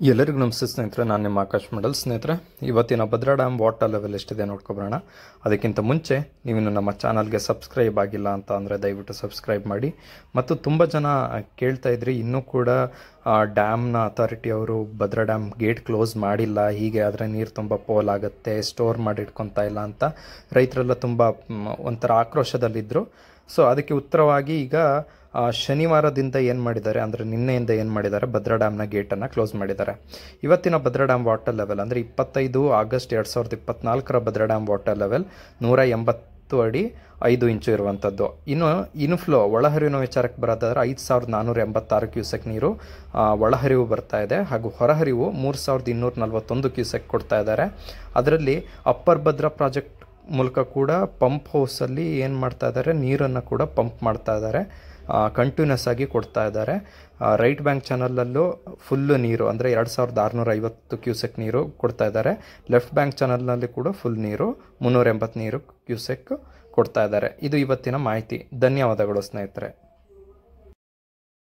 ಎಲ್ಲರಿಗೂ ನಮಸ್ತೆ ಸ್ನೇಹಿತರೆ, ನಾನು ನಿಮ್ಮ ಆಕಾಶ್ ಮಂಡಲ್. ಸ್ನೇಹಿತರೆ, ಇವತ್ತಿನ ಭದ್ರಾ ಡ್ಯಾಮ್ ವಾಟರ್ ಲೆವೆಲ್ ಎಷ್ಟಿದೆ ನೋಡ್ಕೊಬರೋಣ. ಅದಕ್ಕಿಂತ ಮುಂಚೆ ನೀವಿನ್ನು ನಮ್ಮ ಚಾನಲ್ಗೆ ಸಬ್ಸ್ಕ್ರೈಬ್ ಆಗಿಲ್ಲ ಅಂತ ಅಂದರೆ ದಯವಿಟ್ಟು ಸಬ್ಸ್ಕ್ರೈಬ್ ಮಾಡಿ. ಮತ್ತು ತುಂಬ ಜನ ಕೇಳ್ತಾ ಇದ್ರಿ, ಇನ್ನೂ ಕೂಡ ಡ್ಯಾಮ್ನ ಅಥಾರಿಟಿ ಅವರು ಭದ್ರಾ ಡ್ಯಾಮ್ ಗೇಟ್ ಕ್ಲೋಸ್ ಮಾಡಿಲ್ಲ, ಹೀಗೆ ಆದರೆ ನೀರು ತುಂಬ ಪೋಲ್ ಆಗುತ್ತೆ, ಸ್ಟೋರ್ ಮಾಡಿ ಇಟ್ಕೊತಾ ಇಲ್ಲ ಅಂತ ರೈತರೆಲ್ಲ ತುಂಬ ಒಂಥರ ಆಕ್ರೋಶದಲ್ಲಿದ್ದರು. ಸೊ ಅದಕ್ಕೆ ಉತ್ತರವಾಗಿ ಈಗ ಶನಿವಾರದಿಂದ ಏನು ಮಾಡಿದ್ದಾರೆ ಅಂದರೆ ನಿನ್ನೆಯಿಂದ ಏನು ಮಾಡಿದ್ದಾರೆ, ಭದ್ರಾ ಡ್ಯಾಮ್ನ ಗೇಟನ್ನು ಕ್ಲೋಸ್ ಮಾಡಿದ್ದಾರೆ. ಇವತ್ತಿನ ಭದ್ರಾ ಡ್ಯಾಮ್ ವಾಟರ್ ಲೆವೆಲ್ ಅಂದರೆ 25 August 2024 Bhadra dam water level 180 ಅಡಿ 5 ಇಂಚು ಇರುವಂಥದ್ದು. ಇನ್ನು ಇನ್ಫ್ಲೋ ಒಳಹರಿವಿನ ವಿಚಾರಕ್ಕೆ ಬರೋದಾದ್ರೆ 5486 ಕ್ಯೂಸೆಕ್ ನೀರು ಒಳಹರಿವು ಬರ್ತಾ ಇದೆ, ಹಾಗೂ ಹೊರಹರಿವು 3241 ಕ್ಯೂಸೆಕ್ ಕೊಡ್ತಾ ಇದ್ದಾರೆ. ಅದರಲ್ಲಿ ಅಪ್ಪರ್ ಭದ್ರಾ ಪ್ರಾಜೆಕ್ಟ್ ಮೂಲಕ ಕೂಡ ಪಂಪ್ ಹೌಸಲ್ಲಿ ಏನು ಮಾಡ್ತಾ ಇದ್ದಾರೆ, ನೀರನ್ನು ಕೂಡ ಪಂಪ್ ಮಾಡ್ತಾ ಇದ್ದಾರೆ, ಕಂಟಿನ್ಯೂಸ್ ಆಗಿ ಕೊಡ್ತಾ ಇದ್ದಾರೆ. ರೈಟ್ ಬ್ಯಾಂಕ್ ಚಾನಲಲ್ಲೂ ಫುಲ್ಲು ನೀರು ಅಂದರೆ 2650 ಕ್ಯೂಸೆಕ್ ನೀರು ಕೊಡ್ತಾ ಇದ್ದಾರೆ. ಲೆಫ್ಟ್ ಬ್ಯಾಂಕ್ ಚಾನಲ್ನಲ್ಲಿ ಕೂಡ ಫುಲ್ ನೀರು 380 ಕ್ಯೂಸೆಕ್ ಕೊಡ್ತಾ ಇದ್ದಾರೆ. ಇದು ಇವತ್ತಿನ ಮಾಹಿತಿ. ಧನ್ಯವಾದಗಳು ಸ್ನೇಹಿತರೆ.